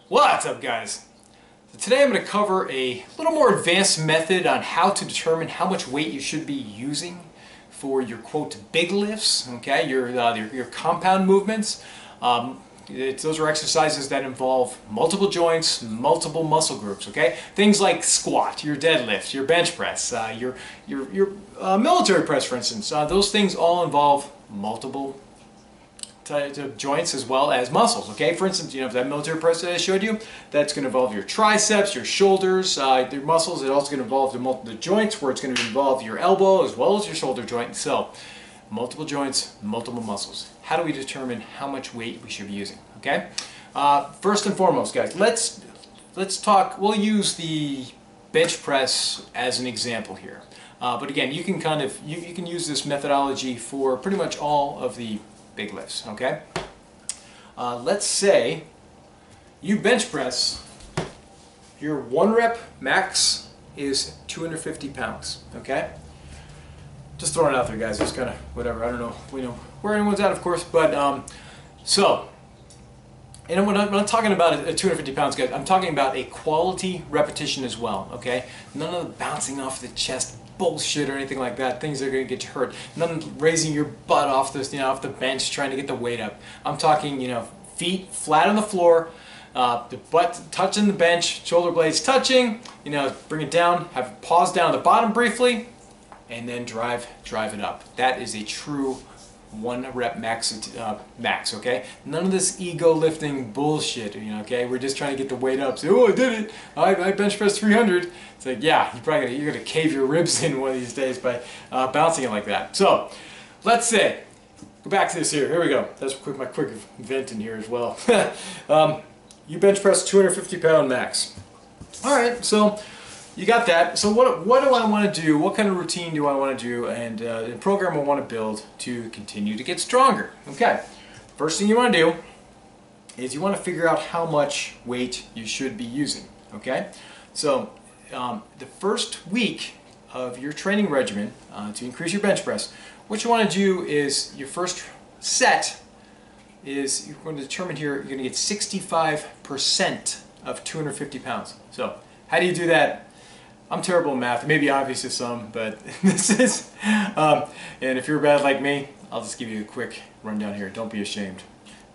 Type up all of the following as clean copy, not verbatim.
What's up, guys? So today I'm going to cover a little more advanced method on how to determine how much weight you should be using for your quote big lifts, okay, your compound movements. Those are exercises that involve multiple joints, multiple muscle groups, okay? Things like squat, your deadlift, your bench press, your military press, for instance. Those things all involve multiple to joints as well as muscles, okay? For instance, you know, that military press that I showed you, that's going to involve your triceps, your shoulders, your muscles. It's also going to involve the joints, where it's going to involve your elbow as well as your shoulder joint. So, multiple joints, multiple muscles. How do we determine how much weight we should be using, okay? First and foremost, guys, let's talk. We'll use the bench press as an example here. But again, you can you can use this methodology for pretty much all of the big lifts, okay? Let's say you bench press, your 1 rep max is 250 pounds, okay? Just throwing it out there, guys. It's kind of whatever. I don't know. We know where anyone's at, of course, but and when I'm talking about a 250 pounds, guys, I'm talking about a quality repetition as well, okay? None of the bouncing off the chest bullshit or anything like that. Things that are going to get you hurt. None of raising your butt off off the bench trying to get the weight up. I'm talking, feet flat on the floor, the butt touching the bench, shoulder blades touching. Bring it down. Have it pause down at the bottom briefly, and then drive it up. That is a true 1 rep max, okay? None of this ego lifting bullshit, okay? We're just trying to get the weight up. So, oh, I did it. I bench pressed 300. It's like, yeah, you're gonna cave your ribs in one of these days by bouncing it like that. So, let's say, go back to this here. Here we go. That's my quick vent in here as well. You bench press 250 pound max. All right, so you got that. So what do I want to do? What kind of routine do I want to do? And the program I want to build to continue to get stronger. Okay, first thing you want to do is you want to figure out how much weight you should be using. Okay, so the first week of your training regimen to increase your bench press, what you want to do is your first set is you're going to determine here you're going to get 65% of 250 pounds. So how do you do that? I'm terrible in math. It may be obvious to some, but this is, and if you're bad like me, I'll just give you a quick rundown here. Don't be ashamed.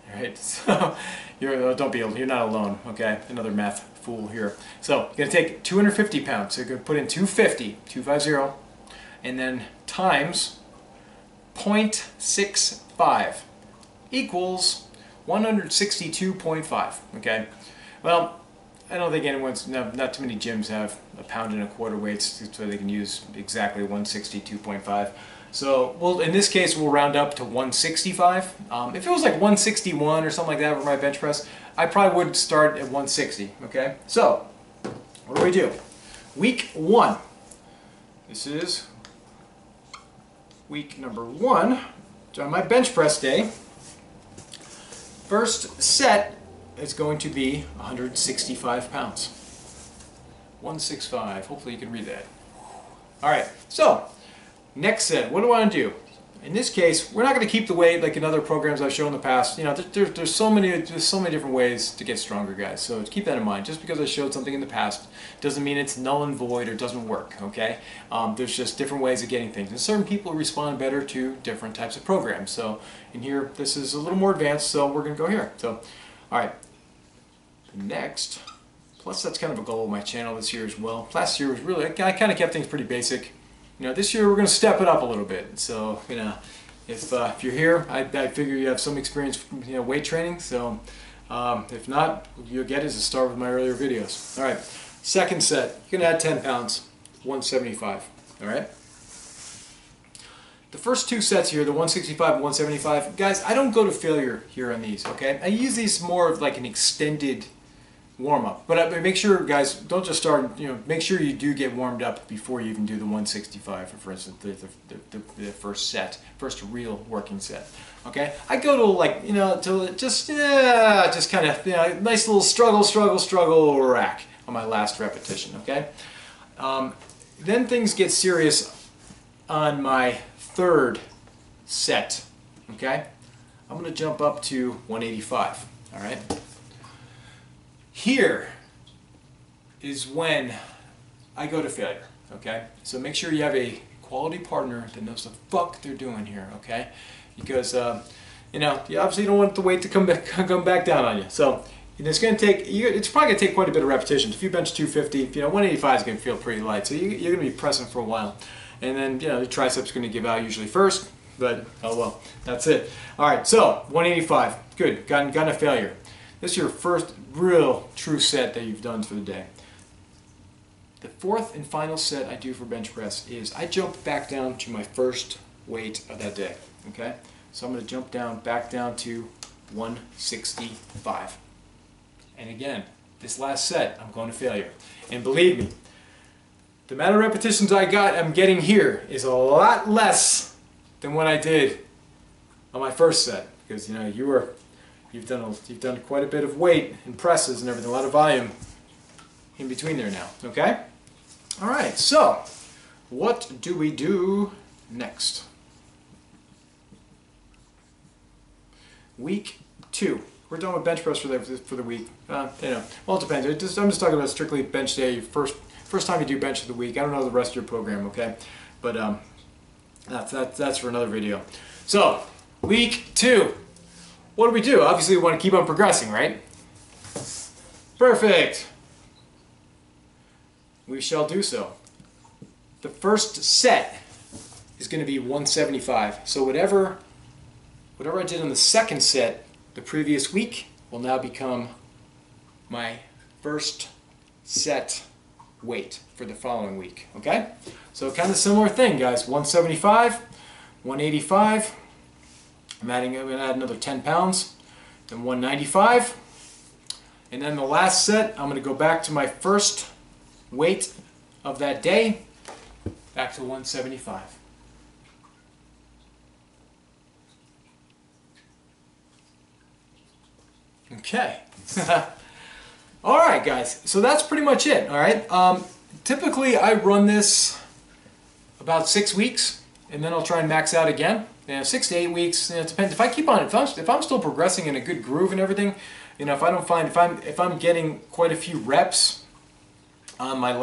All right, so you're not alone, okay? Another math fool here. So you're going to take 250 pounds. So you're going to put in 250, and then times 0.65 equals 162.5, okay? Well, I don't think not too many gyms have 1.25 pound weights so they can use exactly 162.5. So, well, in this case, we'll round up to 165. If it was like 161 or something like that for my bench press, I probably would start at 160, okay? So, what do? Week 1. This is week number 1 on my bench press day. First set is going to be 165 pounds. 165. Hopefully you can read that. All right. So next set. What do I want to do? In this case, we're not going to keep the weight like in other programs I've shown in the past. There's so many different ways to get stronger, guys. So keep that in mind. Just because I showed something in the past doesn't mean it's null and void or doesn't work. Okay? There's just different ways of getting things, and certain people respond better to different types of programs. So in here, this is a little more advanced. So we're going to go here. So, all right. Next, plus that's kind of a goal of my channel this year as well. Last year was really, I kind of kept things pretty basic. This year we're going to step it up a little bit. So, if you're here, I figure you have some experience, weight training. So, if not, what you'll get is a start with my earlier videos. All right, second set, you're going to add 10 pounds, 175. All right. The first 2 sets here, the 165 and 175, guys, I don't go to failure here on these. Okay, I use these more of like an extended warm-up, but make sure, guys, don't just start, make sure you do get warmed up before you even do the 165, for instance, the first set, first real working set. Okay, I go to like, to just kind of, nice little struggle rack on my last repetition. Okay, then things get serious on my third set. Okay, I'm going to jump up to 185. All right. here is when I go to failure, okay? So make sure you have a quality partner that knows the fuck they're doing here, okay? Because, you know, you obviously don't want the weight to come back down on you. So it's going to take, it's probably going to take quite a bit of repetitions. If you bench 250, you know, 185 is going to feel pretty light. So you're going to be pressing for a while. And then, you know, the triceps are going to give out usually first, but oh well, that's it. All right, so 185, good, gotten a failure. This is your first real true set that you've done for the day. The fourth and final set I do for bench press is I jump back down to my first weight of that day, okay? So I'm going to jump back down to 165. And again, this last set, I'm going to failure. And believe me, the amount of repetitions I'm getting here is a lot less than what I did on my first set, because you know you've done quite a bit of weight and presses and everything, a lot of volume in between there now. Okay. All right. So, what do we do next? Week 2. We're done with bench press for the week. You know, well, it depends. I'm just talking about strictly bench day. First time you do bench of the week. I don't know the rest of your program, okay? But that's for another video. So, week 2. What do we do? Obviously, we want to keep on progressing, right? Perfect. We shall do so. The first set is going to be 175. So whatever I did in the second set the previous week will now become my first set weight for the following week, okay? So kind of similar thing, guys. 175, 185, I'm going to add another 10 pounds, then 195, and then the last set, I'm going to go back to my first weight of that day, back to 175. Okay. Alright guys, so that's pretty much it, alright? Typically I run this about 6 weeks, and then I'll try and max out again. 6 to 8 weeks, it depends. If I keep on, if I'm still progressing in a good groove and everything, you know, if I'm getting quite a few reps on my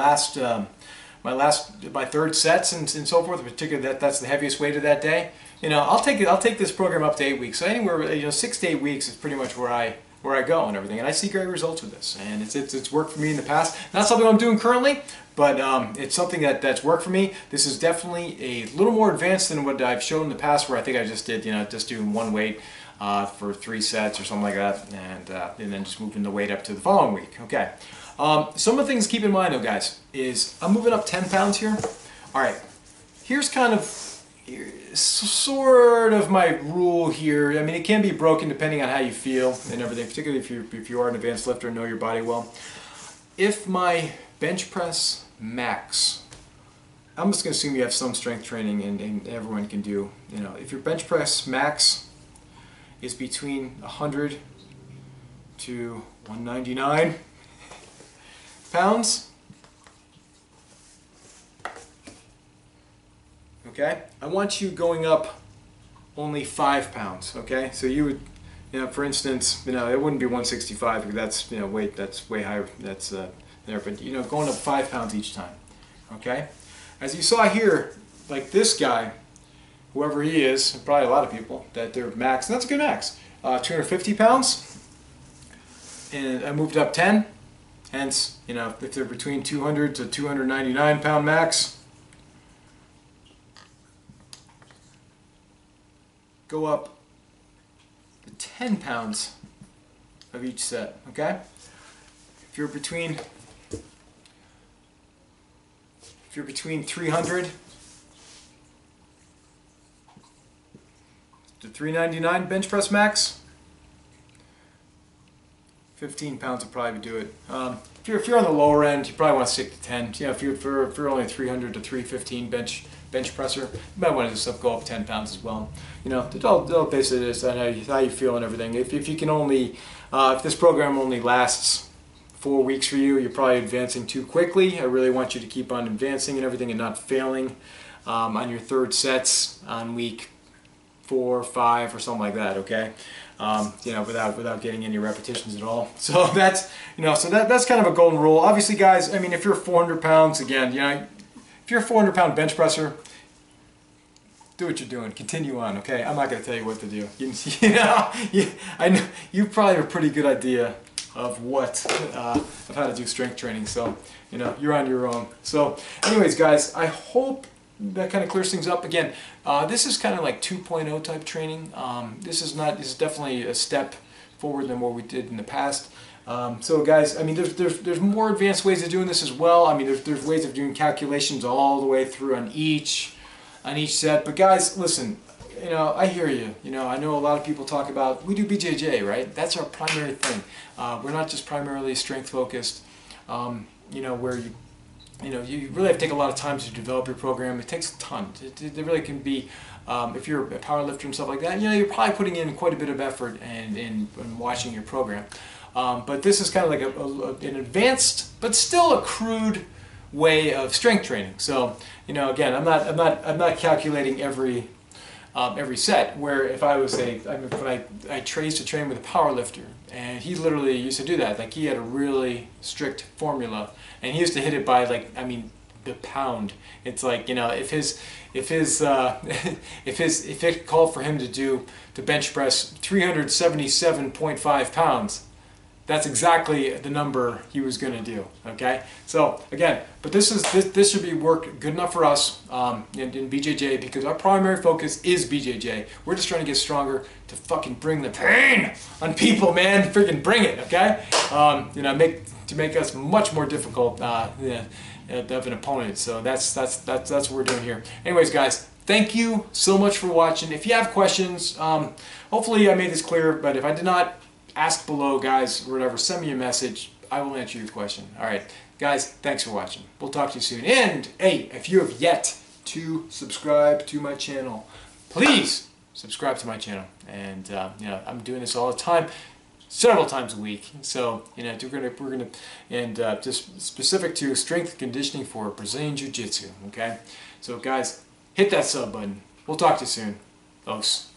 third sets and so forth, particularly that's the heaviest weight of that day, you know, I'll take this program up to 8 weeks. So anywhere, you know, 6 to 8 weeks is pretty much where I go and everything, and I see great results with this, and it's worked for me in the past. Not something I'm doing currently, but it's something that's worked for me. This is definitely a little more advanced than what I've shown in the past, where I think I just did, you know, just doing one weight for 3 sets or something like that, and then just moving the weight up to the following week. Okay. Some of the things to keep in mind, though, guys, is I'm moving up 10 pounds here. All right. Here's kind of sort of my rule here. I mean, it can be broken depending on how you feel and everything, particularly if you are an advanced lifter and know your body well. If my bench press max, I'm just going to assume you have some strength training and everyone can do, you know, if your bench press max is between 100 to 199 pounds, okay, I want you going up only 5 pounds, okay? So you would, you know, for instance, you know, it wouldn't be 165 because that's, you know, weight that's way higher, that's there, but, you know, going up 5 pounds each time, okay? As you saw here, like this guy, whoever he is, probably a lot of people, that their max, and that's a good max, 250 pounds, and I moved up 10, hence, you know, if they're between 200 to 299 pound max, go up to 10 pounds of each set, okay? If you're between 300 to 399 bench press max, 15 pounds would probably do it. If you're on the lower end, you probably want to stick to 10. You know, if you're only 300 to 315 bench presser, you might want to just go up 10 pounds as well. You know, it all basically is on how you feel and everything. If you can only, if this program only lasts 4 weeks for you, you're probably advancing too quickly. I really want you to keep on advancing and everything and not failing on your third sets on week 4 or 5 or something like that, okay? without getting any repetitions at all. So that's that's kind of a golden rule. Obviously, guys, I mean, if you're 400 pounds, again, if you're a 400-pound bench presser, do what you're doing. Continue on, okay? I'm not going to tell you what to do. I know you probably have a pretty good idea of how to do strength training. So, you're on your own. So, anyways, guys, I hope that kind of clears things up. Again, this is kind of like 2.0 type training. This is definitely a step forward than what we did in the past. So guys, I mean, there's more advanced ways of doing this as well. I mean, there's ways of doing calculations all the way through on each set. But guys, listen, I hear you. I know a lot of people talk about, we do BJJ, right? That's our primary thing. We're not just primarily strength focused. Where you really have to take a lot of time to develop your program. It takes a ton. It really can be, if you're a power lifter and stuff like that, you're probably putting in quite a bit of effort in watching your program. But this is kind of like an advanced, but still a crude way of strength training. So, again, I'm not calculating every set. Where if I was when I used to train with a power lifter, and he literally used to do that. Like, he had a really strict formula, and he used to hit it by the pound. It's like, if it called for him to bench press 377.5 pounds, that's exactly the number he was going to do. Okay, so again, but this should be work good enough for us in BJJ, because our primary focus is BJJ. We're just trying to get stronger to fucking bring the pain on people, man. Freaking bring it, okay? To make us much more difficult of an opponent. So that's what we're doing here. Anyways, guys, thank you so much for watching. If you have questions, hopefully I made this clear. But if I did not, ask below, guys, or whatever. Send me a message. I will answer your question. All right, guys, thanks for watching. We'll talk to you soon. And hey, if you have yet to subscribe to my channel, please subscribe to my channel. And I'm doing this all the time, several times a week. So we're gonna just specific to strength conditioning for Brazilian Jiu-Jitsu. Okay, so guys, hit that sub button. We'll talk to you soon. Ooosss.